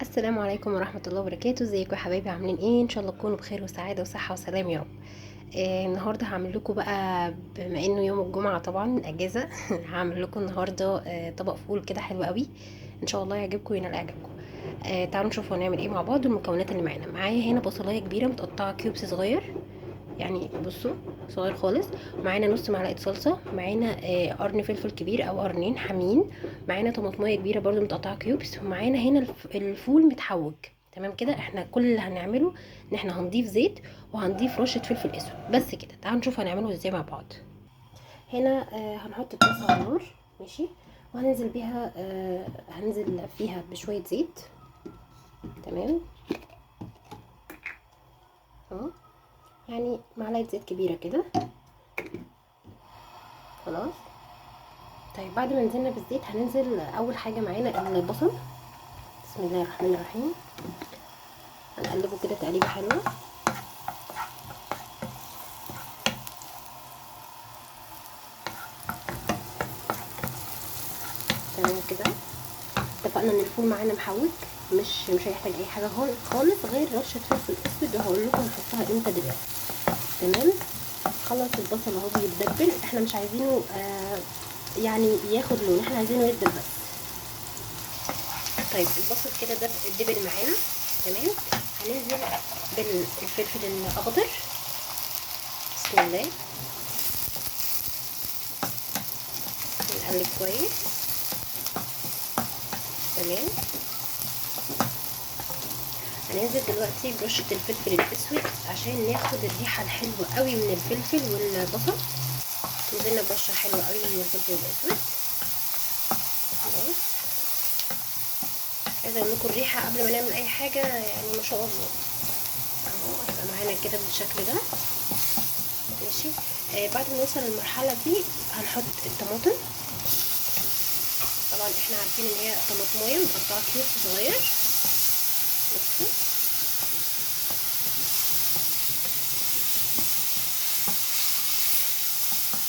السلام عليكم ورحمة الله وبركاته. ازيكم يا حبايبي؟ عاملين ايه؟ ان شاء الله تكونوا بخير وسعادة وصحة وسلام يا رب. النهارده هعمل لكم بقى، بما انه يوم الجمعة طبعا اجازة هعمل لكم النهارده طبق فول كده حلو قوي. ان شاء الله يعجبكم وينال اعجابكم. تعالوا نشوف هنعمل ايه مع بعض والمكونات اللي معايا هنا بصلاية كبيرة متقطعة كيوبس صغير، يعني بصوا صغير خالص. معانا نص معلقه صلصه، معانا قرن فلفل كبير او قرنين حامين، معانا طماطميه كبيره برضو متقطعه كيوبس، ومعانا هنا الفول متحوج. تمام كده، احنا كل اللي هنعمله ان احنا هنضيف زيت وهنضيف رشه فلفل اسود بس كده. تعالوا نشوف هنعمله ازاي مع بعض. هنا هنحط الطاسه على النار، ماشي، وهننزل بيها هننزل فيها بشويه زيت. تمام اهو، يعني معلقه زيت كبيره كده. خلاص. طيب بعد ما نزلنا بالزيت هننزل اول حاجه معانا البصل. بسم الله الرحمن الرحيم. هنقلبه كده تقليبه حلوه. تمام كده. اتفقنا ان الفول معانا محوج، مش هيحتاج اي حاجه خالص غير رشه فلفل اسود، وهقول لكم نحطها امتى دلوقتي. تمام. خلص البصل اهو بيتدبل، احنا مش عايزينه يعني ياخد لون، احنا عايزينه يدبل بس. طيب البصل كده دبل معانا. تمام. هننزل بالفلفل الاخضر. بسم الله. نقلب كويس. تمام. هننزل دلوقتي برشة الفلفل الاسود عشان ناخد الريحة الحلوة قوي من الفلفل والبصل. نزلنا برشة حلوة قوي من الفلفل الاسود. خلاص. عايزة اقول لكم الريحة قبل ما نعمل اي حاجة يعني ما شاء الله. اهو هيبقى معانا كده بالشكل ده. ماشي. بعد ما نوصل للمرحلة دي هنحط الطماطم. طبعا احنا عارفين ان هي طماطمية متقطعة كيوب صغير. بصوا.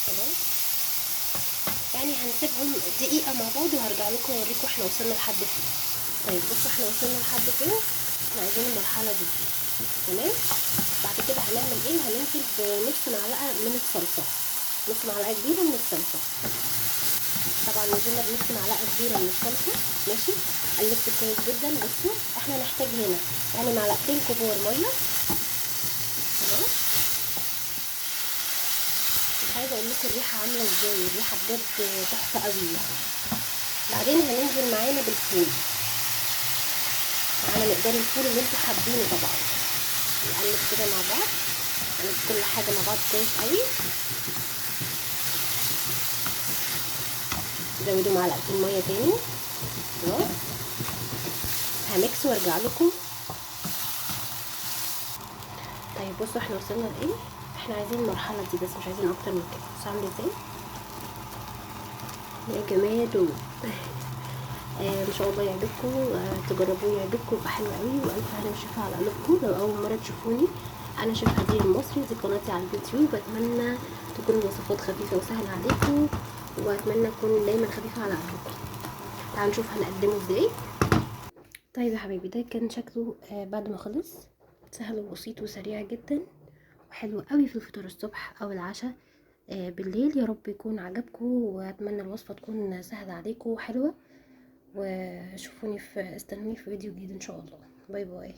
خلاص. يعني هنسيبهم دقيقة مع بعض وهرجع لكم اوريكم احنا وصلنا لحد فين. طيب بصوا احنا وصلنا لحد فين. احنا عايزين المرحلة دي. تمام. بعد كده هنعمل ايه؟ هننزل بنص معلقة من الصلصة، نص معلقة كبيرة من الصلصة. طبعا نزلنا بنص معلقة كبيرة من الصلصة. ماشي. قلبت كويس جدا. بصوا احنا نحتاج هنا يعني معلقتين كبار مية. خلاص. مش عايزة اقول لكم الريحة عاملة ازاي، الريحة بجد تحفة قوي يعني. بعدين هننزل معانا بالفول، على مقدار الفول اللي انتوا حابينه طبعا. نقلب كده مع بعض، نقلب كل حاجة مع بعض كويس قوي. زودوا معلقتين مية تاني. خلاص. هميكس وارجع لكم. طيب بصوا احنا وصلنا لايه. احنا عايزين المرحلة دي بس، مش عايزين اكتر من كده. بصوا عامل ازاي يا جماعة. ما شاء الله يعجبكم. تجربوه يعجبكم، يبقى حلو قوي والف هنا وشفا على قلوبكم. لو اول مره تشوفوني، انا شيف هدير المصري، دي قناتي على اليوتيوب. اتمنى تكون الوصفات خفيفه وسهله عليكم، واتمنى تكون دايما خفيفه على قلبكم. تعالوا نشوف هنقدمه ازاي. طيب يا حبايبي، ده كان شكله بعد ما خلص. سهل وبسيط وسريع جدا، وحلو قوي في الفطار الصبح او العشاء بالليل. يا رب يكون عجبكم، واتمنى الوصفه تكون سهله عليكم وحلوه. وشوفوني استنوني في فيديو جديد ان شاء الله. باي باي.